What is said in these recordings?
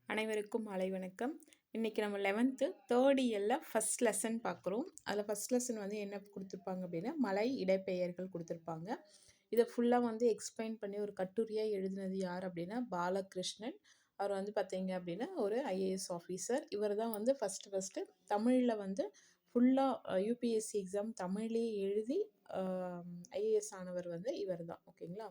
அனைவருக்கும் மாலை வணக்கம். இன்றைக்கி நம்ம 11th தேர்ட் இயரில் ஃபஸ்ட் லெசன் பார்க்குறோம். அதில் ஃபஸ்ட் லெசன் வந்து என்ன கொடுத்துருப்பாங்க அப்படின்னா, மலை இடப்பெயர்கள் கொடுத்துருப்பாங்க. இதை ஃபுல்லாக வந்து எக்ஸ்பிளைன் பண்ணி ஒரு கட்டுரையாக எழுதினது யார் அப்படின்னா பாலகிருஷ்ணன். அவர் வந்து பார்த்தீங்க அப்படின்னா ஒரு ஐஏஎஸ் ஆஃபீஸர். இவர் தான் வந்து ஃபஸ்ட்டு தமிழில் வந்து ஃபுல்லாக யூபிஎஸ்சி எக்ஸாம் தமிழ்லேயே எழுதி ஐஏஎஸ் ஆனவர் வந்து இவர் தான். ஓகேங்களா?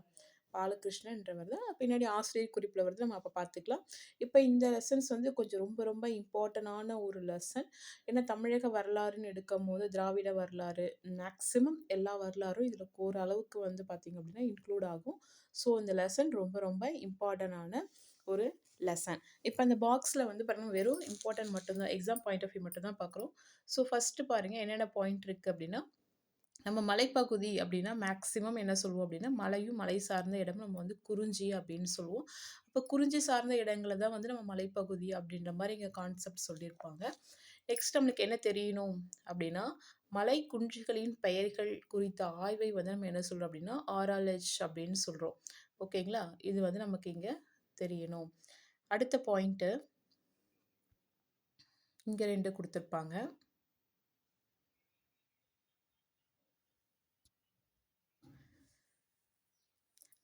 பாலகிருஷ்ணன்றவர் தான். பின்னாடி ஆசிரியர் குறிப்பில் வருது, நம்ம அப்போ பார்த்துக்கலாம். இப்போ இந்த லெசன்ஸ் வந்து கொஞ்சம் ரொம்ப ரொம்ப இம்பார்ட்டண்டான ஒரு லெசன். ஏன்னா தமிழக வரலாறுன்னு எடுக்கும் போது திராவிட வரலாறு மேக்ஸிமம் எல்லா வரலாறும் இதில் ஓரளவுக்கு வந்து பார்த்திங்க அப்படின்னா இன்க்ளூட் ஆகும். ஸோ இந்த லெசன் ரொம்ப ரொம்ப இம்பார்ட்டண்டான ஒரு லெசன். இப்போ அந்த பாக்ஸில் வந்து பாருங்கள், வெறும் இம்பார்ட்டன்ட் மட்டும்தான், எக்ஸாம் பாயிண்ட் ஆஃப் வியூ மட்டும்தான் பார்க்குறோம். ஸோ ஃபஸ்ட்டு பாருங்கள் என்னென்ன பாயிண்ட் இருக்குது அப்படின்னா, நம்ம மலைப்பகுதி அப்படின்னா மேக்ஸிமம் என்ன சொல்லுவோம் அப்படின்னா, மலையும் மலை சார்ந்த இடம் நம்ம வந்து குறிஞ்சி அப்படின்னு சொல்லுவோம். அப்போ குறிஞ்சி சார்ந்த இடங்களை தான் வந்து நம்ம மலைப்பகுதி அப்படின்ற மாதிரி இங்கே கான்செப்ட் சொல்லியிருப்பாங்க. நெக்ஸ்ட் நம்மளுக்கு என்ன தெரியணும் அப்படின்னா, மலை குன்றுகளின் பெயர்கள் குறித்த ஆய்வை வந்து நம்ம என்ன சொல்கிறோம் அப்படின்னா ஆராலஜ் அப்படின்னு சொல்கிறோம். ஓகேங்களா? இது வந்து நமக்கு இங்கே தெரியணும். அடுத்த பாயிண்ட்டு இங்கே 2 கொடுத்துருப்பாங்க.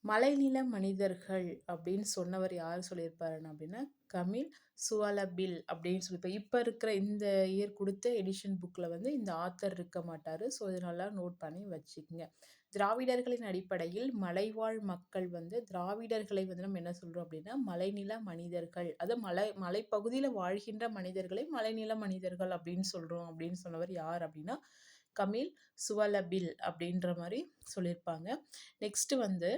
மலைநில மனிதர்கள் அப்படின்னு சொன்னவர் யார் சொல்லியிருப்பாருன்னு அப்படின்னா கமில் சுவலபில் அப்படின்னு சொல்லியிருப்பார். இப்போ இருக்கிற இந்த இயர் கொடுத்த எடிஷன் புக்கில் வந்து இந்த ஆத்தர் இருக்க மாட்டார். ஸோ இது நல்லா நோட் பண்ணி வச்சுக்கோங்க. திராவிடர்களின் அடிப்படையில் மலைவாழ் மக்கள் வந்து திராவிடர்களை வந்து நம்ம என்ன சொல்கிறோம் அப்படின்னா மலைநில மனிதர்கள், அது மலைப்பகுதியில் வாழ்கின்ற மனிதர்களை மலைநில மனிதர்கள் அப்படின்னு சொல்கிறோம் அப்படின்னு சொன்னவர் யார் அப்படின்னா கமில் சுவலபில் அப்படின்ற மாதிரி சொல்லியிருப்பாங்க. நெக்ஸ்ட்டு வந்து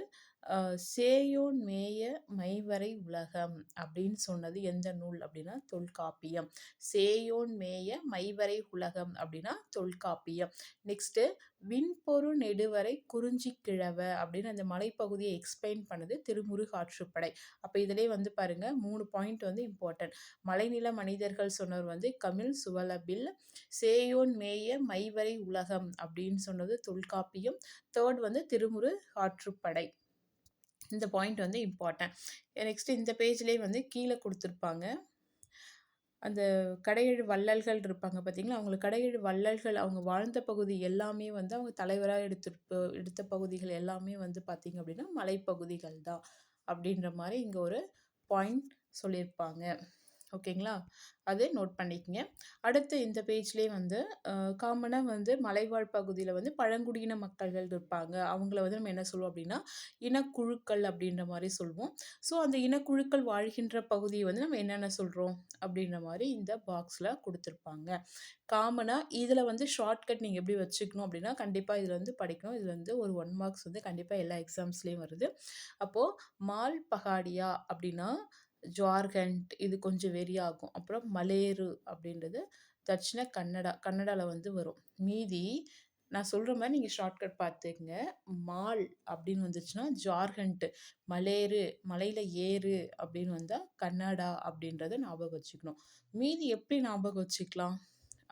சேயோன் மேய மைவரை உலகம் அப்படின்னு சொன்னது எந்த நூல் அப்படின்னா தொல்காப்பியம். சேயோன் மேய மைவரை உலகம் அப்படின்னா தொல்காப்பியம். நெக்ஸ்ட்டு விண்பொரு நெடுவரை குறிஞ்சி கிழவ அப்படின்னு அந்த மலைப்பகுதியை எக்ஸ்பிளைன் பண்ணது திருமுருகாற்றுப்படை. அப்போ இதிலே வந்து பாருங்க 3 பாயிண்ட் வந்து இம்பார்ட்டன்ட். மலைநில மனிதர்கள் சொன்னவர் வந்து கமில் சுவலபில், சேயோன் மேய மைவரை உலகம் அப்படின்னு சொன்னது தொல்காப்பியம், தேர்ட் வந்து திருமுருகாற்றுப்படை. இந்த பாயிண்ட் வந்து இம்பார்ட்டன்ட். நெக்ஸ்ட்டு இந்த பேஜ்லேயே வந்து கீழே கொடுத்துருப்பாங்க, அந்த கடையெழு வள்ளல்கள் இருப்பாங்க பார்த்தீங்களா, அவங்களுக்கு கடையெழு வள்ளல்கள் அவங்க வாழ்ந்த பகுதி எல்லாமே வந்து அவங்க தலைவராக எடுத்த பகுதிகள் எல்லாமே வந்து பார்த்திங்க அப்படின்னா மலைப்பகுதிகள் தான் அப்படின்ற மாதிரி இங்கே ஒரு பாயிண்ட் சொல்லியிருப்பாங்க. ஓகேங்களா? அது நோட் பண்ணிக்கங்க. அடுத்து இந்த பேஜ்லேயே வந்து காமனாக வந்து மலைவாழ் பகுதியில் வந்து பழங்குடியின மக்கள்கள் இருப்பாங்க. அவங்கள வந்து நம்ம என்ன சொல்லுவோம் அப்படின்னா இனக்குழுக்கள் அப்படின்ற மாதிரி சொல்லுவோம். ஸோ அந்த இனக்குழுக்கள் வாழ்கின்ற பகுதியை வந்து நம்ம என்னென்ன சொல்கிறோம் அப்படின்ற மாதிரி இந்த பாக்ஸில் கொடுத்துருப்பாங்க. காமனாக இதில் வந்து ஷார்ட்கட் நீங்கள் எப்படி வச்சுக்கணும் அப்படின்னா, கண்டிப்பாக இதில் வந்து படிக்கணும். இதில் வந்து ஒரு 1 மார்க்ஸ் வந்து கண்டிப்பாக எல்லா எக்ஸாம்ஸ்லேயும் வருது. அப்போது மால் பகாடியா அப்படின்னா ஜார்க்கண்ட், இது கொஞ்சம் வெரி ஆகும். அப்புறம் மலேரு அப்படின்றது தட்சிண கன்னடாவில் வந்து வரும். மீதி நான் சொல்கிற மாதிரி நீங்கள் ஷார்ட்கட் பார்த்துக்குங்க. மால் அப்படின்னு வந்துச்சுன்னா ஜார்க்கண்ட், மலேரு மலையில் ஏறு அப்படின்னு வந்தால் கன்னடா அப்படின்றத ஞாபகம் வச்சுக்கணும். மீதி எப்படி ஞாபகம் வச்சுக்கலாம்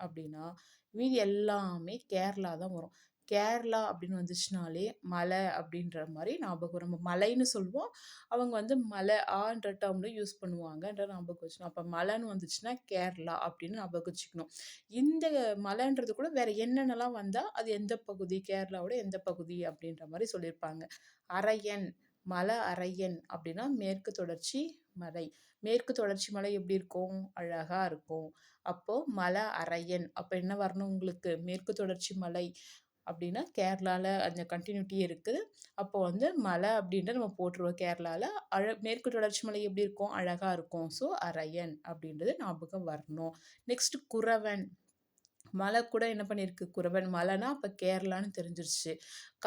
அப்படின்னா, மீதி எல்லாமே கேரளா தான் வரும். கேரளா அப்படின்னு வந்துச்சுனாலே மலை அப்படின்ற மாதிரி ஞாபகம் வரும். நம்ம மலைன்னு சொல்லுவோம், அவங்க வந்து மலை ஆன்ற டேர்மில் யூஸ் பண்ணுவாங்கன்ற ஞாபகம் வச்சுக்கணும். அப்போ மலைன்னு வந்துச்சுன்னா கேரளா அப்படின்னு ஞாபகம் வச்சுக்கணும். இந்த மலைன்றது கூட வேறு என்னென்னலாம் வந்தால் அது எந்த பகுதி, கேரளாவோட எந்த பகுதி அப்படின்ற மாதிரி சொல்லியிருப்பாங்க. அரையன், மலை அரையன் அப்படின்னா மேற்கு தொடர்ச்சி மலை. மேற்கு தொடர்ச்சி மலை எப்படி இருக்கும்? அழகாக இருக்கும். அப்போது மலை அரையன், அப்போ என்ன வரணும் உங்களுக்கு? மேற்கு தொடர்ச்சி மலை அப்படின்னா கேரளாவில் அந்த கண்டினியூட்டி இருக்குது. அப்போ வந்து மலை அப்படின்ற நம்ம போட்டுருவோம் கேரளாவில். மேற்கு தொடர்ச்சி மலை எப்படி இருக்கும்? அழகாக இருக்கும். ஸோ அரையன் அப்படின்றது ஞாபகம் வரணும். நெக்ஸ்ட் குறவன், மலை கூட என்ன பண்ணியிருக்கு? குறவன். மலைனா அப்போ கேரளான்னு தெரிஞ்சிருச்சு.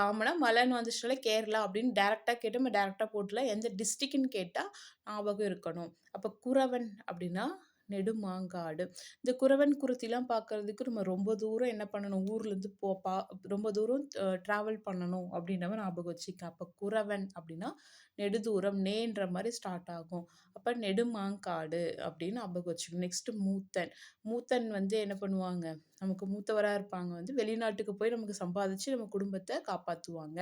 காமனாக மலைன்னு வந்துச்சுனால கேரளா அப்படின்னு டேரெக்டாக கேட்டு நம்ம டேரெக்டாக போட்டுலாம். எந்த டிஸ்ட்ரிக்ட்னு கேட்டால் ஞாபகம் இருக்கணும். அப்போ குறவன் அப்படின்னா நெடுமாங்காடு. இந்த குறவன் குருத்திலாம் பார்க்கறதுக்கு நம்ம ரொம்ப தூரம் என்ன பண்ணணும்? ஊர்லேருந்து ரொம்ப தூரம் ட்ராவல் பண்ணணும் அப்படின்ற மாதிரி ஞாபகம் வச்சுக்க. அப்போ குறவன் அப்படின்னா நெடுதூரம், நேன்ற மாதிரி ஸ்டார்ட் ஆகும். அப்போ நெடுமாங்காடு அப்படின்னு ஞாபகம் வச்சுக்கணும். நெக்ஸ்ட்டு மூத்தன். மூத்தன் வந்து என்ன பண்ணுவாங்க? நமக்கு மூத்தவரா இருப்பாங்க வந்து வெளிநாட்டுக்கு போய் நமக்கு சம்பாதிச்சு நம்ம குடும்பத்த காப்பாத்துவாங்க.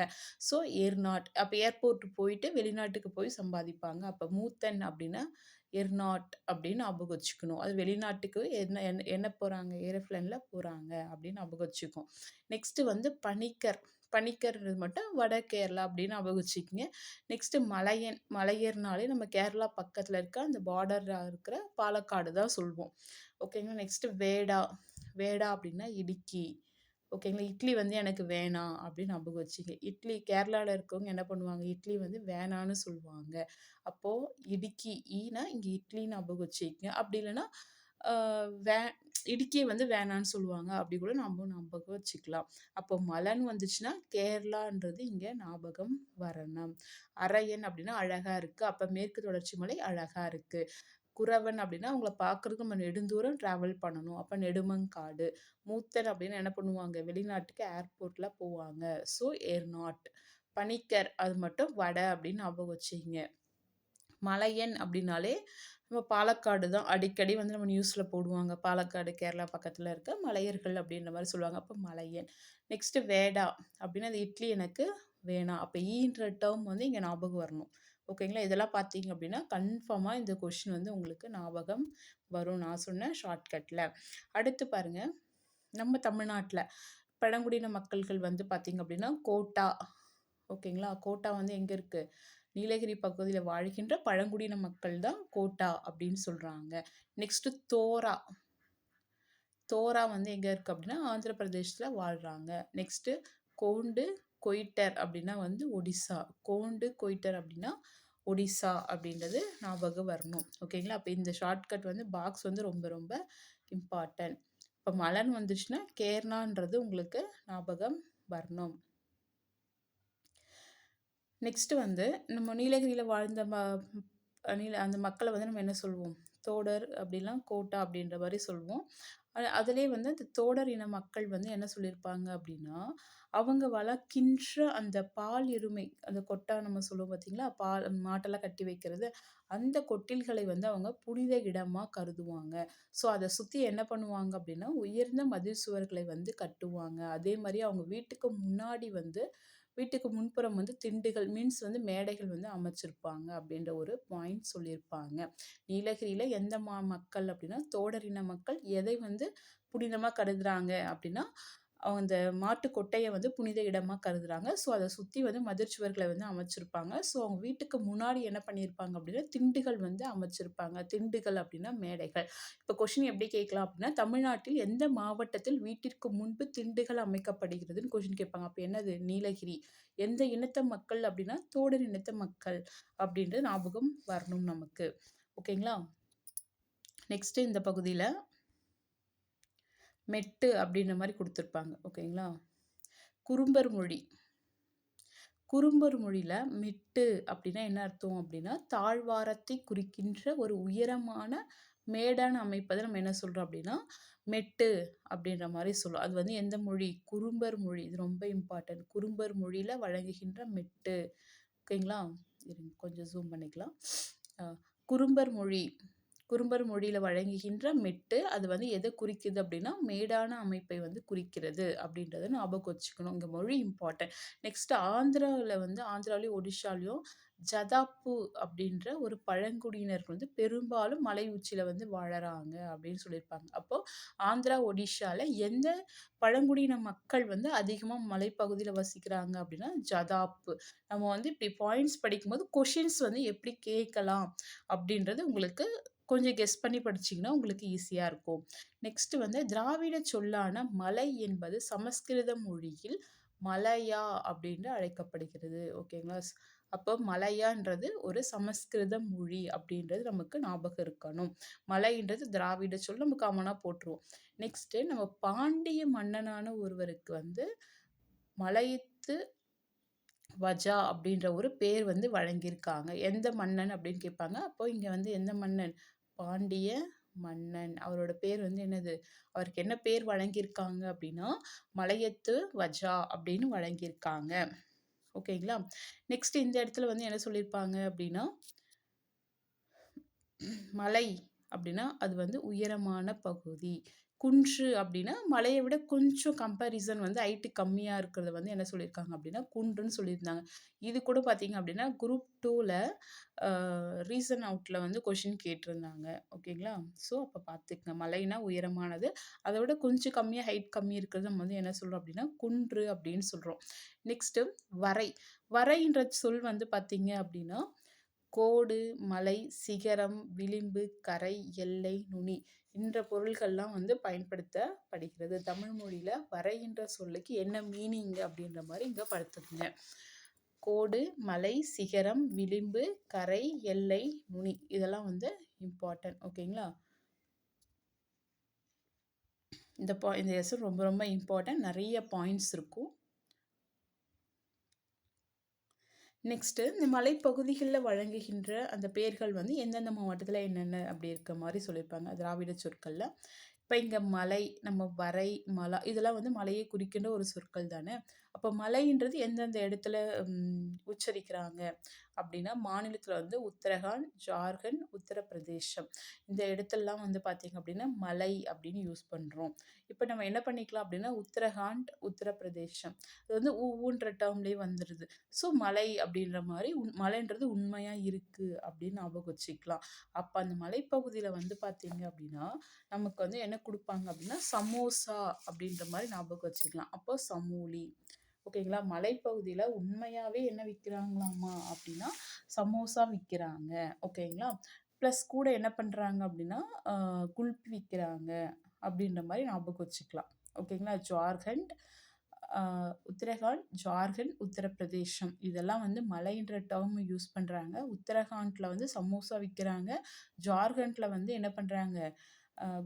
ஸோ ஏர்நாட் அப்ப ஏர்போர்ட் போயிட்டு வெளிநாட்டுக்கு போய் சம்பாதிப்பாங்க. அப்ப மூத்தன் அப்டின்னா எர்நாட் அப்படின்னு ஞாபகம் வச்சுக்கணும். அது வெளிநாட்டுக்கு என்ன என்ன என்ன போறாங்க? ஏரோப்ளேன்ல போறாங்க அப்படின்னு ஞாபகம் வச்சுக்கும். நெக்ஸ்ட் வந்து பனிக்கர். பனிக்கர்ன்றது மட்டும் வட கேரளா அப்படின்னு ஞாபகம் வச்சுக்கங்க. நெக்ஸ்ட் மலையன். மலையர்னாலே நம்ம கேரளா பக்கத்துல இருக்க அந்த பார்டர்ல இருக்கிற பாலக்காடு தான் சொல்வோம். ஓகேங்களா. நெக்ஸ்ட் வேடா. வேடா அப்படின்னா இடுக்கி. ஓகேங்களா. இட்லி வந்து எனக்கு வேணாம் அப்படின்னு ஞாபகம் வச்சுக்க. இட்லி கேரளால இருக்கவங்க என்ன பண்ணுவாங்க? இட்லி வந்து வேணான்னு சொல்லுவாங்க. அப்போ இடுக்கி ஈனா இங்க இட்லின்னு ஞாபகம் வச்சுக்கங்க. அப்படி இல்லைன்னா வே இடுக்கிய வந்து வேணான்னு சொல்லுவாங்க. அப்படி கூட நம்ம ஞாபகம் வச்சுக்கலாம். அப்போ மலைன்னு வந்துச்சுன்னா கேரளான்றது இங்க ஞாபகம் வரணும். அரையன் அப்படின்னா அழகா இருக்கு. அப்ப மேற்கு தொடர்ச்சி மலை அழகா இருக்கு. குறவன் அப்படின்னா அவங்கள பார்க்கறதுக்கு நம்ம நெடுந்தூரம் டிராவல் பண்ணணும். அப்ப நெடுமங்காடு. மூத்தர் அப்படின்னு என்ன பண்ணுவாங்க? வெளிநாட்டுக்கு ஏர்போர்ட்ல போவாங்க. ஸோ ஏர்நாட். பனிக்கர் அது மட்டும் வட அப்படின்னு ஞாபகம் வச்சுக்கங்க. மலையன் அப்படின்னாலே நம்ம பாலக்காடு தான். அடிக்கடி வந்து நம்ம நியூஸ்ல போடுவாங்க. பாலக்காடு கேரளா பக்கத்துல இருக்க மலையர்கள் அப்படின்ற மாரி சொல்லுவாங்க. அப்ப மலையன். நெக்ஸ்ட் வேடா அப்படின்னா அந்த இட்லி எனக்கு வேணாம். அப்ப ஈன்ற டேர்ம் வந்து இங்க ஞாபகம் வரணும். ஓகேங்களா. இதெல்லாம் பார்த்தீங்க அப்படின்னா கன்ஃபார்மா இந்த கொஸ்டின் வந்து உங்களுக்கு ஞாபகம் வரும். நான் சொன்ன ஷார்ட்கட்ல. அடுத்து பாருங்க. நம்ம தமிழ்நாட்டுல பழங்குடியின மக்கள்கள் வந்து பார்த்தீங்க அப்படின்னா கோட்டா. ஓகேங்களா. கோட்டா வந்து எங்க இருக்கு? நீலகிரி பகுதியில வாழ்கின்ற பழங்குடியின மக்கள் தான் கோட்டா அப்படின்னு சொல்றாங்க. Next Torah. தோரா வந்து எங்க இருக்கு அப்படின்னா ஆந்திர பிரதேசத்துல வாழ்றாங்க. நெக்ஸ்ட் கோண்டு கொய்டர் அப்படின்னா வந்து ஒடிசா. கோண்டு கொய்டர் அப்படின்னா ஒடிசா அப்படின்றது ஞாபகம் வரணும். ஓகேங்களா. அப்ப இந்த ஷார்ட்கட் வந்து பாக்ஸ் வந்து ரொம்ப ரொம்ப இம்பார்ட்டன்ட். இப்ப மலன் வந்துச்சுன்னா கேரளான்றது உங்களுக்கு ஞாபகம் வரணும். நெக்ஸ்ட் வந்து நம்ம நீலகிரியில வாழ்ந்த அந்த மக்களை வந்து நம்ம என்ன சொல்வோம்? தோடர் அப்படிலாம் கோட்டா அப்படின்ற மாதிரி சொல்லுவோம். அதிலே வந்து அந்த தோடர் இன மக்கள் வந்து என்ன சொல்லியிருப்பாங்க அப்படின்னா, அவங்க வளர்க்கின்ற அந்த பால் எருமை, அந்த கொட்டா நம்ம சொல்லுவோம் பார்த்தீங்களா? பால் மாட்டெல்லாம் கட்டி வைக்கிறது. அந்த கொட்டில்களை வந்து அவங்க புனித இடமா கருதுவாங்க. ஸோ அத சுத்தி என்ன பண்ணுவாங்க அப்படின்னா, உயர்ந்த மதில் சுவர்களை வந்து கட்டுவாங்க. அதே மாரி அவங்க வீட்டுக்கு முன்னாடி வந்து வீட்டுக்கு முன்புறம் வந்து திண்டுகள் மீன்ஸ் வந்து மேடைகள் வந்து அமைச்சிருப்பாங்க அப்படின்ற ஒரு பாயிண்ட் சொல்லியிருப்பாங்க. நீலகிரியில எந்த மக்கள் அப்படின்னா தோடரின மக்கள் எதை வந்து புனிதமா கருதுறாங்க அப்படின்னா அந்த மாட்டு கொட்டையை வந்து புனித இடமா கருதுறாங்க. ஸோ அதை சுத்தி வந்து மதிர்ச்சுவர்களை வந்து அமைச்சிருப்பாங்க. ஸோ அவங்க வீட்டுக்கு முன்னாடி என்ன பண்ணியிருப்பாங்க அப்படின்னா திண்டுகள் வந்து அமைச்சிருப்பாங்க. திண்டுகள் அப்படின்னா மேடைகள். இப்போ கொஸ்டின் எப்படி கேட்கலாம் அப்படின்னா தமிழ்நாட்டில் எந்த மாவட்டத்தில் வீட்டிற்கு முன்பு திண்டுகள் அமைக்கப்படுகிறதுன்னு கொஸ்டின் கேட்பாங்க. அப்போ என்னது? நீலகிரி. எந்த இனத்த மக்கள் அப்படின்னா தோடர் இனத்த மக்கள் அப்படின்றது ஞாபகம் வரணும் நமக்கு. ஓகேங்களா. நெக்ஸ்ட் இந்த பகுதியில மெட்டு அப்படின்ற மாதிரி கொடுத்துருப்பாங்க. ஓகேங்களா. குறும்பர் மொழி. குறும்பர் மொழியில மெட்டு அப்படின்னா என்ன அர்த்தம் அப்படின்னா தாழ்வாரத்தை குறிக்கின்ற ஒரு உயரமான மேடான அமைப்பதை நம்ம என்ன சொல்றோம் அப்படின்னா மெட்டு அப்படின்ற மாதிரி சொல்லுவோம். அது வந்து எந்த மொழி? குறும்பர் மொழி. இது ரொம்ப இம்பார்ட்டன்ட். குறும்பர் மொழியில வழங்குகின்ற மெட்டு. ஓகேங்களா. கொஞ்சம் ஜூம் பண்ணிக்கலாம். குறும்பர் மொழி. குறும்பர் மொழியில வழங்குகின்ற மெட்டு அது வந்து எதை குறிக்குது அப்படின்னா மேடான அமைப்பை வந்து குறிக்கிறது அப்படின்றத ஞாபகம் வச்சுக்கணும். இங்க மொழி இம்பார்ட்டன்ட். நெக்ஸ்ட் ஆந்திராவிலையும் ஒடிஷாலையும் ஜதாப்பு அப்படின்ற ஒரு பழங்குடியினர்கள் வந்து பெரும்பாலும் மலை உச்சியில வந்து வாழறாங்க அப்படின்னு சொல்லியிருப்பாங்க. அப்போ ஆந்திரா ஒடிஷால எந்த பழங்குடியின மக்கள் வந்து அதிகமா மலைப்பகுதியில வசிக்கிறாங்க அப்படின்னா ஜதாப்பு. நம்ம வந்து இப்படி பாயிண்ட்ஸ் படிக்கும்போது கொஷின்ஸ் வந்து எப்படி கேட்கலாம் அப்படின்றது உங்களுக்கு கொஞ்சம் கெஸ் பண்ணி படிச்சீங்கன்னா உங்களுக்கு ஈஸியா இருக்கும். நெக்ஸ்ட் வந்து திராவிட சொல்லான மலை என்பது சமஸ்கிருத மொழியில் மலையா அப்படின்னு அழைக்கப்படுகிறது. ஓகேங்களா. அப்போ மலையான்றது ஒரு சமஸ்கிருத மொழி அப்படின்றது நமக்கு ஞாபகம் இருக்கணும். மலைன்றது திராவிட சொல் நம்ம காமனா போட்டுருவோம். நெக்ஸ்ட் நம்ம பாண்டிய மன்னனான ஒருவருக்கு வந்து மலையத்து வஜா அப்படின்ற ஒரு பேர் வந்து வழங்கியிருக்காங்க. எந்த மன்னன் அப்படின்னு கேட்பாங்க. அப்போ இங்க வந்து எந்த மன்னன்? பாண்டிய மன்னன். அவரோட பேர் வந்து என்னது? அவருக்கு என்ன பேர் வழங்கியிருக்காங்க அப்படின்னா மலையத்து வஜா அப்படின்னு வழங்கியிருக்காங்க. ஓகேங்களா. நெக்ஸ்ட் இந்த இடத்துல வந்து என்ன சொல்லியிருப்பாங்க அப்படின்னா மலை அப்படின்னா அது வந்து உயரமான பகுதி. குன்று அப்படின்னா மலையை விட கொஞ்சம் கம்பேரிசன் வந்து ஹைட்டு கம்மியாக இருக்கிறத வந்து என்ன சொல்லியிருக்காங்க அப்படின்னா குன்றுன்னு சொல்லியிருந்தாங்க. இது கூட பார்த்தீங்க அப்படின்னா குரூப் 2ல ரீசன் அவுட்ல வந்து கொஷின் கேட்டிருந்தாங்க. ஓகேங்களா? ஸோ அப்போ பார்த்துக்கங்க. மலைனா உயரமானது. அதை விட கொஞ்சம் கம்மியாக ஹைட் கம்மி இருக்கிறது நம்ம வந்து என்ன சொல்கிறோம் அப்படின்னா குன்று அப்படின்னு சொல்கிறோம். நெக்ஸ்ட்டு வரை. வரைன்ற சொல் வந்து பார்த்தீங்க அப்படின்னா கோடு, மலை, சிகரம், விளிம்பு, கரை, எல்லை, நுனி என்ற பொருள்கள்லாம் வந்து பயன்படுத்தப்படுகிறது. தமிழ் மொழியில வரைகின்ற சொல்லுக்கு என்ன மீனிங் அப்படின்ற மாதிரி இங்க படுத்துக்குங்க. கோடு, மலை, சிகரம், விளிம்பு, கரை, எல்லை, நுனி இதெல்லாம் வந்து இம்பார்ட்டன்ட். ஓகேங்களா? இந்த லெசன் ரொம்ப ரொம்ப இம்பார்ட்டன்ட். நிறைய பாயிண்ட்ஸ் இருக்கும். நெக்ஸ்ட்டு இந்த மலைப்பகுதிகளில் வழங்குகின்ற அந்த பெயர்கள் வந்து எந்தெந்த மாவட்டத்தில் என்னென்ன அப்படி இருக்க மாதிரி சொல்லியிருப்பாங்க திராவிட சொற்களில். இப்போ இங்கே மலை, நம்ம வரை, மலா இதெல்லாம் வந்து மலையை குறிக்கின்ற ஒரு சொற்கள் தானே. அப்போ மலைன்றது எந்தெந்த இடத்துல உச்சரிக்கிறாங்க அப்படின்னா மாநிலத்தில் வந்து உத்தரகாண்ட், ஜார்க்கண்ட், உத்தரப்பிரதேசம் இந்த இடத்துலலாம் வந்து பார்த்திங்க அப்படின்னா மலை அப்படின்னு யூஸ் பண்ணுறோம். இப்போ நம்ம என்ன பண்ணிக்கலாம் அப்படின்னா உத்தரகாண்ட், உத்தரப்பிரதேசம் இது வந்து ஊன்ற டேர்ம்லேயே வந்துடுது. ஸோ மலை அப்படின்ற மாதிரி மலைன்றது உண்மையாக இருக்குது அப்படின்னு ஞாபகம் வச்சுக்கலாம். அப்போ அந்த மலைப்பகுதியில் வந்து பார்த்தீங்க அப்படின்னா நமக்கு வந்து என்ன கொடுப்பாங்க அப்படின்னா சமோசா அப்படின்ற மாதிரி ஞாபகம் வச்சுக்கலாம். அப்போ சமூலி. ஓகேங்களா? மலைப்பகுதியில் உண்மையாகவே என்ன விற்கிறாங்களாமா அப்படின்னா சமோசா விற்கிறாங்க. ஓகேங்களா? ப்ளஸ் கூட என்ன பண்ணுறாங்க அப்படின்னா குல்பி விற்கிறாங்க அப்படின்ற மாதிரி ஞாபகம் வச்சுக்கலாம். ஓகேங்களா? ஜார்க்கண்ட், உத்தரகாண்ட், ஜார்க்கண்ட், உத்தரப்பிரதேசம் இதெல்லாம் வந்து மலைன்ற டேர்ம் யூஸ் பண்ணுறாங்க. உத்தரகாண்டில் வந்து சமோசா விற்கிறாங்க. ஜார்க்கண்டில் வந்து என்ன பண்ணுறாங்க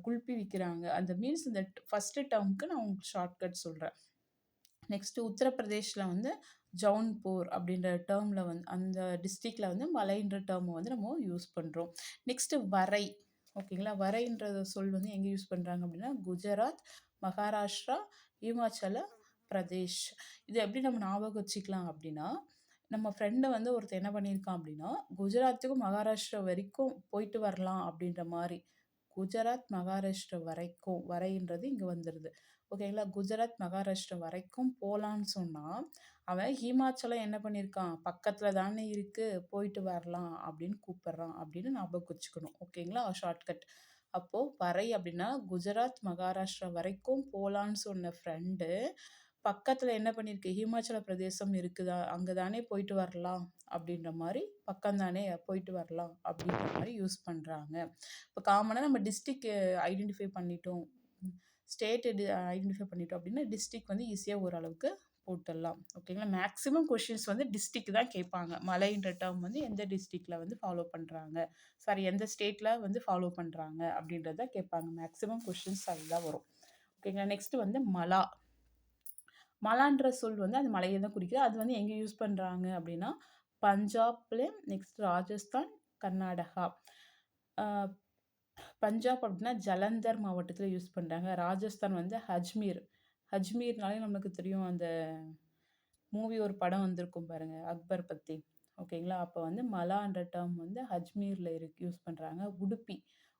குல்பி விற்கிறாங்க. அந்த மீன்ஸ் இந்த ஃபஸ்ட்டு டேர்முக்கு நான் உங்களுக்கு ஷார்ட்கட் சொல்கிறேன். நெக்ஸ்ட்டு உத்தரப்பிரதேஷில் வந்து ஜவுன்பூர் அப்படின்ற டேர்மில் வந்து அந்த டிஸ்ட்ரிக்டில் வந்து மலைன்ற டேர்மை வந்து நம்ம யூஸ் பண்ணுறோம். நெக்ஸ்ட்டு வரை. ஓகேங்களா? வரைன்ற சொல் வந்து எங்கே யூஸ் பண்ணுறாங்க அப்படின்னா குஜராத், மகாராஷ்டிரா, இமாச்சல பிரதேஷ். இது எப்படி நம்ம ஞாபகம் வச்சுக்கலாம் அப்படின்னா நம்ம ஃப்ரெண்டை வந்து ஒருத்தர் என்ன பண்ணியிருக்கான் அப்படின்னா குஜராத்துக்கும் மகாராஷ்டிரா வரைக்கும் போயிட்டு வரலாம் அப்படின்ற மாதிரி. குஜராத், மகாராஷ்டிரா வரைக்கும் வரைன்றது இங்கே வந்துடுது. ஓகேங்களா? குஜராத், மகாராஷ்டிரா வரைக்கும் போகலான்னு சொன்னால் அவன் ஹிமாச்சலம் என்ன பண்ணியிருக்கான் பக்கத்தில் தானே இருக்குது போயிட்டு வரலாம் அப்படின்னு கூப்பிட்றான் அப்படின்னு ஞாபகம் வச்சுக்கணும். ஓகேங்களா? ஷார்ட்கட். அப்போது வரை அப்படின்னா குஜராத், மகாராஷ்டிரா வரைக்கும் போகலான்னு சொன்ன ஃப்ரெண்டு பக்கத்தில் என்ன பண்ணியிருக்கு ஹிமாச்சல பிரதேசம் இருக்குதா அங்கே தானே போயிட்டு வரலாம் அப்படின்ற மாதிரி பக்கம் தானே போயிட்டு வரலாம் அப்படின்ற மாதிரி யூஸ் பண்ணுறாங்க. இப்போ காமனாக நம்ம டிஸ்ட்ரிக் ஐடென்டிஃபை பண்ணிட்டோம், ஸ்டேட் ஐடென்டிஃபை பண்ணிட்டோம் அப்படின்னா டிஸ்ட்ரிக் வந்து ஈஸியாக ஓரளவுக்கு போட்டுடலாம். ஓகேங்களா? மேக்ஸிமம் கொஷின்ஸ் வந்து டிஸ்ட்ரிக் தான் கேட்பாங்க. மலைன்ற டேர்ம் வந்து எந்த டிஸ்ட்ரிக்டில் வந்து ஃபாலோ பண்ணுறாங்க, சாரி எந்த ஸ்டேட்டில் வந்து ஃபாலோ பண்ணுறாங்க அப்படின்றத கேட்பாங்க. மேக்ஸிமம் கொஷின்ஸ் அதுதான் வரும். ஓகேங்களா? நெக்ஸ்ட்டு வந்து மலா. மலான்ற சொல் வந்து அந்த மலையை தான் குறிக்குது. அது வந்து எங்கே யூஸ் பண்ணுறாங்க அப்படின்னா பஞ்சாப்ல, நெக்ஸ்ட் ராஜஸ்தான், கர்நாடகா. பஞ்சாப் அப்படின்னா ஜலந்தர் மாவட்டத்தில் யூஸ் பண்ணுறாங்க. ராஜஸ்தான் வந்து அஜ்மீர். அஜ்மீர்னாலே நமக்கு தெரியும் அந்த மூவி ஒரு படம் வந்திருக்கும் பாருங்கள் அக்பர் பற்றி. ஓகேங்களா? அப்போ வந்து மலான்ற டேர்ம் வந்து அஜ்மீரில் யூஸ் பண்ணுறாங்க. உடுப்பி.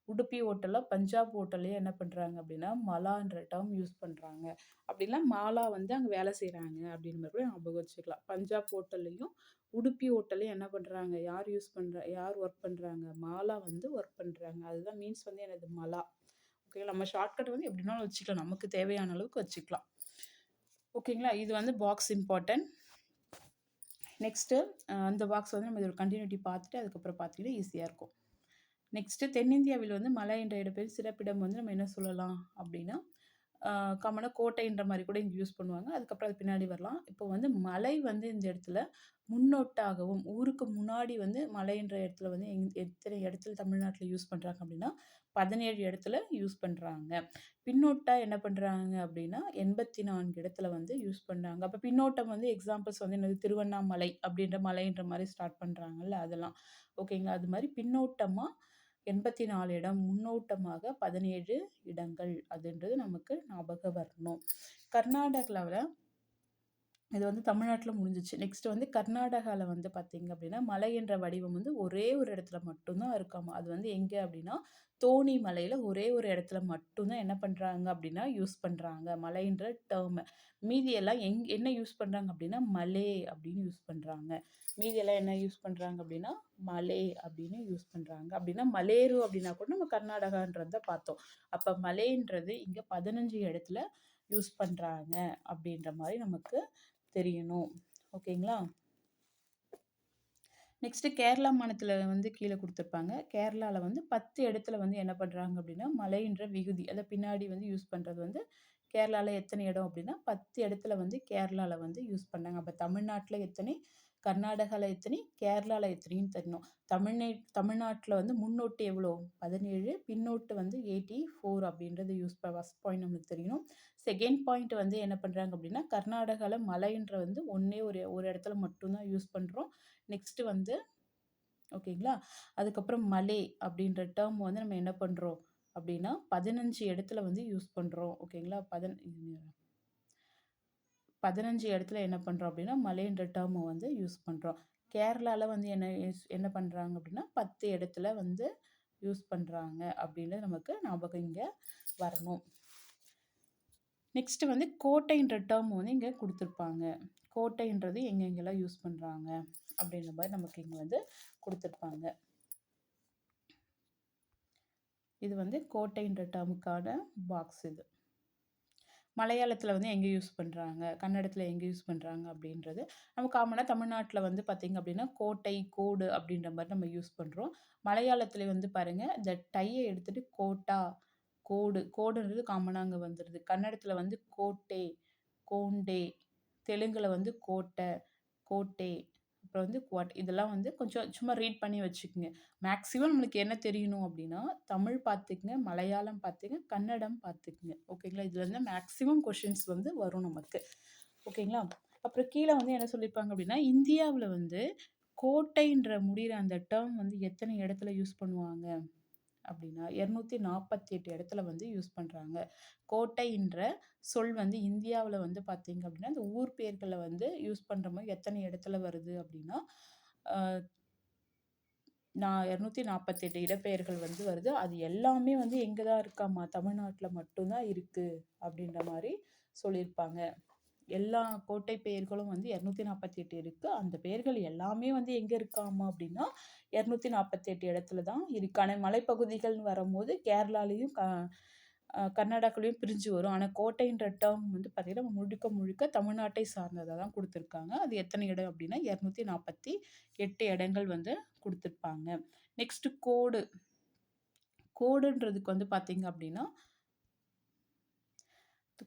உடுப்பி ஹோட்டலில் பஞ்சாப் ஹோட்டல்லையே என்ன பண்ணுறாங்க அப்படின்னா மலான்ற டேர்ம் யூஸ் பண்ணுறாங்க. அப்படின்னா மாலா வந்து அங்கே வேலை செய்கிறாங்க அப்படின்னு மாதிரி கூட ஞாபகம் வச்சுக்கலாம். பஞ்சாப் ஹோட்டல்லையும் உடுப்பி ஹோட்டல்லையும் என்ன பண்ணுறாங்க யார் ஒர்க் பண்ணுறாங்க மாலா வந்து ஒர்க் பண்ணுறாங்க. அதுதான் மீன்ஸ் வந்து எனது மலா. ஓகே, நம்ம ஷார்ட்கட் வந்து எப்படினாலும் வச்சுக்கலாம், நமக்கு தேவையான அளவுக்கு வச்சுக்கலாம். ஓகேங்களா? இது வந்து பாக்ஸ் இம்பார்ட்டன்ட். நெக்ஸ்ட்டு அந்த பாக்ஸ் வந்து நம்ம இதோட கண்டினியூட்டி பார்த்துட்டு அதுக்கப்புறம் பார்த்துக்கிட்டு ஈஸியாக இருக்கும். நெக்ஸ்ட்டு தென்னிந்தியாவில் வந்து மலை என்ற இடப்பெயர் சிறப்பிடம் வந்து நம்ம என்ன சொல்லலாம் அப்படின்னா காமனாக கோட்டைன்ற மாதிரி கூட இங்கே யூஸ் பண்ணுவாங்க. அதுக்கப்புறம் அது பின்னாடி வரலாம். இப்போ வந்து மலை வந்து இந்த இடத்துல முன்னோட்டாகவும் ஊருக்கு முன்னாடி வந்து மலைன்ற இடத்துல வந்து எத்தனை இடத்துல தமிழ்நாட்டில் யூஸ் பண்ணுறாங்க அப்படின்னா 17 இடத்துல யூஸ் பண்ணுறாங்க. பின்னோட்டா என்ன பண்ணுறாங்க அப்படின்னா 84 இடத்துல வந்து யூஸ் பண்ணுறாங்க. அப்போ பின்னோட்டம் வந்து எக்ஸாம்பிள்ஸ் வந்து என்னது திருவண்ணாமலை அப்படின்ற மலைன்ற மாதிரி ஸ்டார்ட் பண்ணுறாங்கல்ல அதெல்லாம். ஓகேங்களா? அது மாதிரி பின்னோட்டமாக 84 இடம், முன்னோட்டமாக 17 இடங்கள் அதுன்றது நமக்கு ஞாபகம் வரணும். கர்நாடகாவில் இது வந்து தமிழ்நாட்டுல முடிஞ்சுச்சு. நெக்ஸ்ட் வந்து கர்நாடகால வந்து பார்த்தீங்க அப்படின்னா, மலை என்ற வடிவம் வந்து ஒரே ஒரு இடத்துல மட்டும் தான் இருக்காமா. அது வந்து எங்க அப்படின்னா, தோணி மலையில ஒரே ஒரு இடத்துல மட்டும் தான் என்ன பண்றாங்க அப்படின்னா, யூஸ் பண்றாங்க. மலைன்ற டெர்ம. மீதி எல்லாம் என்ன யூஸ் பண்றாங்க அப்படின்னா, மலே அப்படின்னு யூஸ் பண்றாங்க. மீதி எல்லாம் என்ன யூஸ் பண்றாங்க அப்படின்னா, மலே அப்படின்னு யூஸ் பண்றாங்க. அப்படின்னா மலேரு அப்படின்னா கூட நம்ம கர்நாடகான்றத பார்த்தோம். அப்ப மலேன்றது இங்க 15 இடத்துல யூஸ் பண்றாங்க அப்படின்ற மாரி நமக்கு தெரியணும். ஓகேங்களா? நெக்ஸ்ட்டு கேரளா மாநிலத்தில வந்து கீழ குடுத்துருப்பாங்க. கேரளால வந்து 10 இடத்துல வந்து என்ன பண்றாங்க அப்டின்னா, மலைன்ற விகுதி அத பின்னாடி வந்து யூஸ் பண்றது வந்து கேரளால எத்தனை இடம் அப்டின்னா, 10 இடத்துல வந்து கேரளால வந்து யூஸ் பண்ணாங்க. அப்ப தமிழ்நாட்ல எத்தனை, கர்நாடகால எத்தனை, கேரளால எத்தனைன்னு தெரியணும். தமிழ்நாட்ல வந்து முன்னோட்டு எவ்வளோ? 17 பின்னோட்டு வந்து 84 அப்டின்றது ஃபர்ஸ்ட் பாயிண்ட் நம்மளுக்கு தெரியணும். செகண்ட் பாயிண்ட் வந்து என்ன பண்றாங்க அப்டின்னா, கர்நாடகால மலைன்ற வந்து ஒரு இடத்துல மட்டும் தான் யூஸ் பண்றோம். நெக்ஸ்ட் வந்து ஓகேங்களா? அதுக்கப்புறம் மலே அப்படின்ற டெர்ம் வந்து நம்ம என்ன பண்றோம் அப்படின்னா, 15 இடத்துல வந்து யூஸ் பண்றோம். ஓகேங்களா? 15 இடத்துல என்ன பண்றோம் அப்படின்னா, மலேன்ற டெர்ம வந்து யூஸ் பண்றோம். கேரளால வந்து என்ன பண்றாங்க அப்படின்னா, 10 இடத்துல வந்து யூஸ் பண்றாங்க அப்படின்றது நமக்கு ஞாபகம் இங்க வரணும். நெக்ஸ்ட் வந்து கோட்டைன்ற டெர்ம் வந்து இங்க குடுத்துருப்பாங்க. கோட்டைன்றது எங்கெங்கெல்லாம் யூஸ் பண்றாங்க அப்படின்ற மாரி நமக்கு இங்க வந்து குடுத்துருப்பாங்க. இது வந்து கோட்டைன்ற டெர்முக்கான பாக்ஸ் இது. மலையாளத்தில வந்து எங்க யூஸ் பண்றாங்க, கன்னடத்தில எங்க யூஸ் பண்றாங்க அப்படின்றது. நம்ம காமனா தமிழ்நாட்டில வந்து பார்த்தீங்க அப்படின்னா, கோட்டை, கோடு அப்படின்ற மாரி நம்ம யூஸ் பண்றோம். மலையாளத்தில வந்து பாருங்க, இந்த டைய எடுத்துட்டு கோட்டா, கோடு, கோடுன்றது காமனா அங்க வந்துருது. கன்னடத்தில வந்து கோட்டே, கோண்டே, தெலுங்குல வந்து கோட்ட, கோட்டே, அப்புறம் வந்து இதெல்லாம் வந்து கொஞ்சம் சும்மா ரீட் பண்ணி வச்சுக்கங்க. மேக்ஸிமம் நம்மளுக்கு என்ன தெரியணும் அப்படின்னா, தமிழ் பார்த்துக்கங்க, மலையாளம் பார்த்துங்க, கன்னடம் பார்த்துக்கங்க. ஓகேங்களா? இதுல இருந்து மேக்ஸிமம் கொஸ்டின்ஸ் வந்து வரும் நமக்கு. ஓகேங்களா? அப்புறம் கீழ வந்து என்ன சொல்லியிருப்பாங்க அப்படின்னா, இந்தியாவுல வந்து கோட்டைன்ற முடியிற அந்த டெர்ம் வந்து எத்தனை இடத்துல யூஸ் பண்ணுவாங்க அப்படின்னா, 248 இடத்துல வந்து யூஸ் பண்றாங்க. கோட்டைன்ற சொல் வந்து இந்தியாவுல வந்து பார்த்தீங்க அப்படின்னா, இந்த ஊர் பெயர்கள்ல வந்து யூஸ் பண்ற மாரி எத்தனை இடத்துல வருது அப்படின்னா, அ 248 இடப்பெயர்கள் வந்து வருது. அது எல்லாமே வந்து எங்க தான் இருக்காமா, தமிழ்நாட்டுல மட்டும் தான் இருக்கு அப்படின்ற மாரி சொல்லியிருப்பாங்க. எல்லா கோட்டை பெயர்களும் வந்து 248 இருக்கு. அந்த பெயர்கள் எல்லாமே வந்து எங்க இருக்காமா அப்படின்னா, 248 இடத்துல தான் இருக்கு. ஆனா மலைப்பகுதிகள்னு வரும்போது கேரளாலயும் கர்நாடகாலயும் பிரிஞ்சு வரும். ஆனா கோட்டைன்ற டெர்ம் வந்து பார்த்தீங்கன்னா, முழுக்க முழுக்க தமிழ்நாட்டை சார்ந்ததா தான் குடுத்துருக்காங்க. அது எத்தனை இடம் அப்படின்னா, 248 இடங்கள் வந்து குடுத்துருப்பாங்க. நெக்ஸ்ட் கோடு. கோடுன்றதுக்கு வந்து பார்த்தீங்க அப்படின்னா,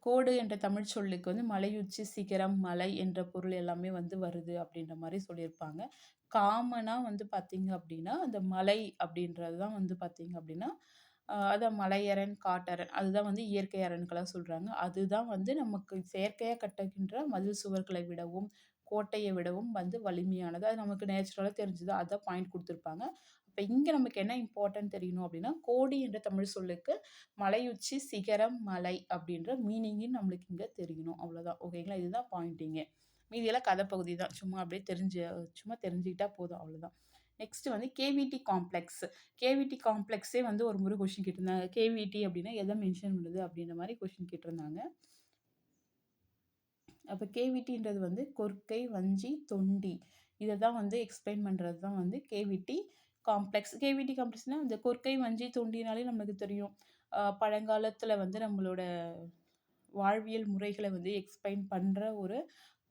கோடு என்ற தமிழ் சொல்லுக்கு வந்து மலையுச்சி, சிகரம், மலை என்ற பொருள் எல்லாமே வந்து வருது அப்படின்ற மாரி சொல்லியிருப்பாங்க. காமனா வந்து பார்த்தீங்க அப்படின்னா, அந்த மலை அப்படின்றது தான் வந்து பார்த்தீங்க அப்படின்னா, அதான் மலையரண், காட்டரண் அதுதான் வந்து இயற்கை அரண்களா சொல்றாங்க. அதுதான் வந்து நமக்கு செயற்கையா கட்டுகின்ற மதில் சுவர்களை விடவும், கோட்டைய விடவும் வந்து வலிமையானது. அது நமக்கு நேச்சுரலா தெரிஞ்சது. அதான் பாயிண்ட் குடுத்துருப்பாங்க. அப்ப இங்க நமக்கு என்ன இம்பார்ட்டன்ட் தெரியணும் அப்படின்னா, கோடி என்ற தமிழ் சொல்லுக்கு மலையுச்சி, சிகரம், மலை அப்படின்ற மீனிங்கும் நம்மளுக்கு இங்க தெரியணும். அவ்வளோதான். ஓகேங்களா? இதுதான் பாயிண்டிங்கே. மீதியெல்லாம் கதை பகுதி தான். சும்மா அப்படியே சும்மா தெரிஞ்சுக்கிட்டா போதும். அவ்வளோதான். நெக்ஸ்ட் வந்து கேவிடி காம்ப்ளெக்ஸ். கேவிடி காம்ப்ளெக்ஸே வந்து ஒரு முறை கொஸ்டின் கேட்டிருந்தாங்க. கேவிடி அப்படின்னா எத மென்ஷன் பண்ணுது அப்படின்ற மாரி கொஸ்டின் கேட்டிருந்தாங்க. அப்ப கேவிடின்றது வந்து கொற்கை, வஞ்சி, தொண்டி. இத தான் வந்து எக்ஸ்பிளைன் பண்றது தான் வந்து கேவிடி காம்ப்ளெக்ஸ். கேவிடி காம்ப்ளெக்ஸ்னா இந்த கொற்கை, வஞ்சி, தொண்டினாலே நமக்கு தெரியும். பழங்காலத்துல வந்து நம்மளோட வாழ்வியல் முறைகள வந்து எக்ஸ்பிளைன் பண்ற ஒரு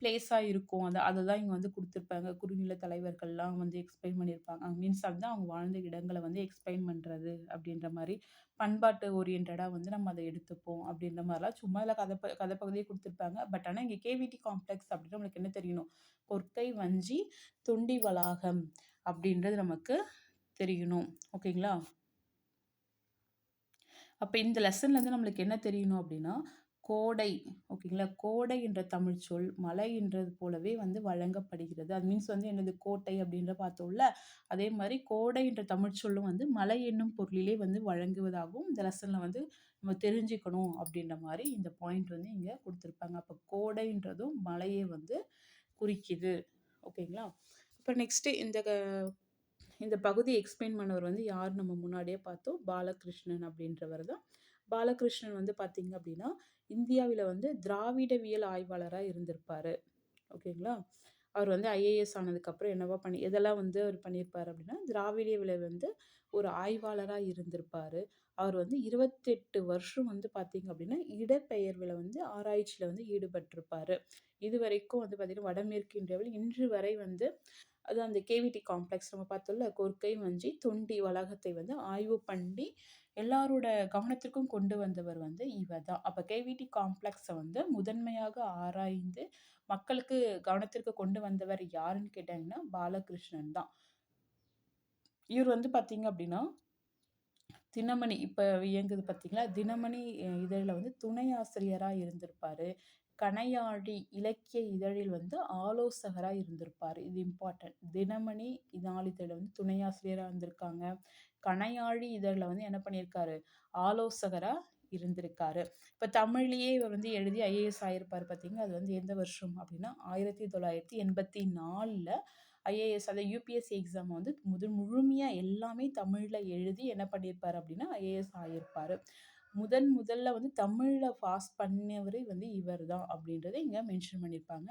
பிளேஸா இருக்கும். அததான் இங்க வந்து குடுத்துருப்பாங்க. குறுநில தலைவர்கள்லாம் வந்து எக்ஸ்பிளைன் பண்ணியிருப்பாங்க. மீன்ஸ் அதுதான் அவங்க வாழ்ந்த இடங்கள வந்து எக்ஸ்பிளைன் பண்றது அப்படின்ற மாரி, பண்பாட்டு ஓரியன்டடா வந்து நம்ம அத எடுத்துப்போம் அப்படின்ற மாரிலாம் சும்மா இதுல கதை பகுதியே குடுத்துருப்பாங்க. பட் ஆனா இங்க கேவிடி காம்ப்ளெக்ஸ் அப்படின்னா நம்மளுக்கு என்ன தெரியணும்? கொற்கை, வஞ்சி, தொண்டி வளாகம் அப்படின்றது நமக்கு தெரியணும். ஓகேங்களா? அப்ப இந்த லெசன்ல இருந்து நம்மளுக்கு என்ன தெரியணும் அப்படின்னா, கோடை. ஓகேங்களா? கோடை என்ற தமிழ் சொல் மலை என்றது போலவே வந்து வழங்கப்படுகிறது. அது மீன்ஸ் வந்து என்னது கோட்டை அப்படின்ற பார்த்தோம்ல. அதே மாரி கோடை என்ற தமிழ் சொல்லும் வந்து மலை என்னும் பொருளிலே வந்து வழங்குவதாகவும் இந்த லெசன்ல வந்து நம்ம தெரிஞ்சுக்கணும் அப்படின்ற மாரி இந்த பாயிண்ட் வந்து இங்க குடுத்துருப்பாங்க. அப்ப கோடைன்றதும் மலையை வந்து குறிக்குது. ஓகேங்களா? இப்ப நெக்ஸ்ட் இந்த பகுதியை எக்ஸ்பிளைன் பண்ணவர் வந்து யார் நம்ம முன்னாடியே பார்த்தோம். பாலகிருஷ்ணன் அப்படின்றவர் தான். பாலகிருஷ்ணன் வந்து பார்த்தீங்க அப்படின்னா, இந்தியாவில வந்து திராவிடவியல் ஆய்வாளரா இருந்திருப்பாரு. ஓகேங்களா? அவர் வந்து ஐஏஎஸ் ஆனதுக்கப்புறம் எதெல்லாம் வந்து அவர் பண்ணியிருப்பாரு அப்படின்னா, திராவிடவியல வந்து ஒரு ஆய்வாளரா இருந்திருப்பாரு. அவர் வந்து 28 வருஷம் வந்து பார்த்தீங்க அப்படின்னா, இடப்பெயர்வுல வந்து ஆராய்ச்சியில வந்து ஈடுபட்டிருப்பாரு. இதுவரைக்கும் வந்து பார்த்தீங்கன்னா, வடமேற்கு இந்தியாவில் இன்று வரை வந்து அது அந்த கேவிடி காம்ப்ளெக்ஸ் நம்ம பார்த்தோம்ல, கொர்க்கை, வஞ்சி, தொண்டி வளாகத்தை வந்து ஆய்வு பண்ணி எல்லாரோட கவனத்திற்கும் கொண்டு வந்தவர் வந்து இவர் தான். அப்ப கேவிடி காம்ப்ளெக்ஸ வந்து முதன்மையாக ஆராய்ந்து மக்களுக்கு கவனத்திற்கு கொண்டு வந்தவர் யாருன்னு கேட்டாங்கன்னா, பாலகிருஷ்ணன் தான். இவர் வந்து பார்த்தீங்க அப்படின்னா, தினமணி இப்ப இயங்குது பார்த்தீங்களா? தினமணி இதழ்ல வந்து துணை ஆசிரியரா இருந்திருப்பாரு. கணையாழி இலக்கிய இதழில் வந்து ஆலோசகரா இருந்திருப்பாரு. இது இம்பார்ட்டன்ட். தினமணி நாளிதழ்ல வந்து துணை ஆசிரியரா இருந்திருக்காங்க. கணையாழி இதழ்ல வந்து என்ன பண்ணியிருக்காரு? ஆலோசகரா இருந்திருக்காரு. இப்ப தமிழ்லயே இவர் வந்து எழுதி ஐஏஎஸ் ஆயிருப்பாரு பார்த்தீங்களா? அது வந்து எந்த வருஷம் அப்படின்னா, 1984ல ஐஏஎஸ் அதாவது யுபிஎஸ்சி எக்ஸாம் வந்து முழுமையா எல்லாமே தமிழ்ல எழுதி என்ன பண்ணியிருப்பாரு அப்படின்னா, ஐஏஎஸ் ஆயிருப்பாரு. முதல்ல வந்து தமிழ்ல பாஸ் பண்ணவரே வந்து இவர் தான் அப்படின்றத இங்க மென்ஷன் பண்ணியிருப்பாங்க.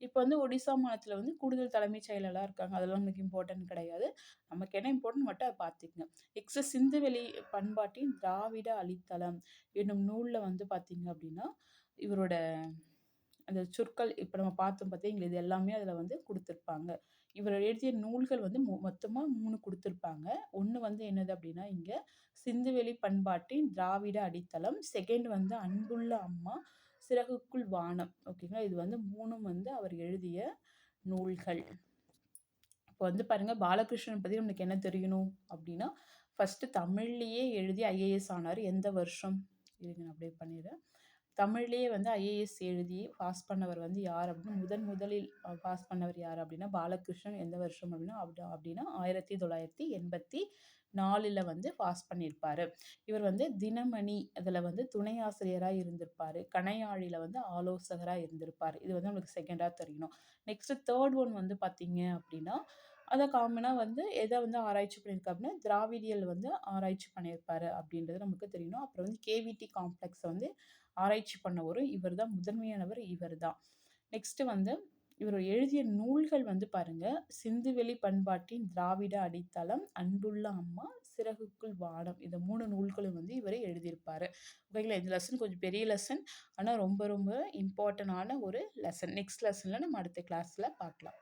இப்போ வந்து ஒடிசா மாநிலத்தில வந்து கூடுதல் தலைமைச் செயலாளரா இருக்காங்க. அதெல்லாம் நமக்கு இம்பார்ட்டன்ட் கிடையாது. நமக்கு என்ன இம்பார்ட்டன்ட் மட்டும் அத பார்த்துக்கங்க. சிந்துவெளி பண்பாட்டின் திராவிட அடித்தளம் என்னும் நூல்ல வந்து பார்த்தீங்க அப்படின்னா, இவரோட அந்த சொற்கள் இப்ப நம்ம பார்த்தோம் பார்த்தீங்களா, இது எல்லாமே அதில வந்து குடுத்திருப்பாங்க. இவர் எழுதிய நூல்கள் வந்து மொத்தமா 3 குடுத்திருப்பாங்க. 1 வந்து என்னது அப்படின்னா, இங்க சிந்துவெளி பண்பாட்டின் திராவிட அடித்தளம். செகண்ட் வந்து அன்புள்ள அம்மா, சிறகுக்குள் வானம். ஓகேங்களா? இது வந்து 3ம் வந்து அவர் எழுதிய நூல்கள். இப்போ வந்து பாருங்க பாலகிருஷ்ணன் பத்தி நமக்கு என்ன தெரியணும் அப்படின்னா, ஃபர்ஸ்ட் தமிழ்லயே எழுதி ஐஏஎஸ் ஆனாரு. எந்த வருஷம்? இருங்க நான் அப்படியே பண்ணிடுறேன். தமிழ்லயே வந்து ஐஏஎஸ் எழுதி பாஸ் பண்ணவர் வந்து யார் அப்படின்னா, முதலில் பாஸ் பண்ணவர் யார் அப்படின்னா, பாலகிருஷ்ணன். எந்த வருஷம் அப்படின்னா 1984ல வந்து பாஸ் பண்ணியிருப்பாரு. இவர் வந்து தினமணி அதுல வந்து துணை ஆசிரியரா இருந்திருப்பாரு. கணையாழில வந்து ஆலோசகரா இருந்திருப்பாரு. இது வந்து நமக்கு செகண்டா தெரியணும். நெக்ஸ்ட் தேர்ட் ஒன் வந்து பார்த்தீங்க அப்படின்னா, அத காமனா வந்து எத வந்து ஆராய்ச்சி பண்ணியிருக்காரு அப்படின்னா, திராவிடியல் வந்து ஆராய்ச்சி பண்ணியிருப்பாரு அப்படின்றது நமக்கு தெரியணும். அப்புறம் வந்து கேவிடி காம்ப்ளெக்ஸ வந்து ஆராய்ச்சி பண்ணவரும் இவர் தான். முதன்மையானவர் இவர் தான். நெக்ஸ்ட் வந்து இவர் எழுதிய நூல்கள் வந்து பாருங்க, சிந்துவெளி பண்பாட்டின் திராவிட அடித்தளம், அன்புள்ள அம்மா, சிறகுக்குள் வானம். இந்த 3 நூல்களும் வந்து இவரே எழுதியிருப்பாரு. ஓகேங்களா? இந்த லெசன் கொஞ்சம் பெரிய லெசன். ஆனா ரொம்ப ரொம்ப இம்பார்ட்டன்டான ஒரு லெசன். நெக்ஸ்ட் லெசன்ல நம்ம அடுத்த கிளாஸ்ல பார்க்கலாம்.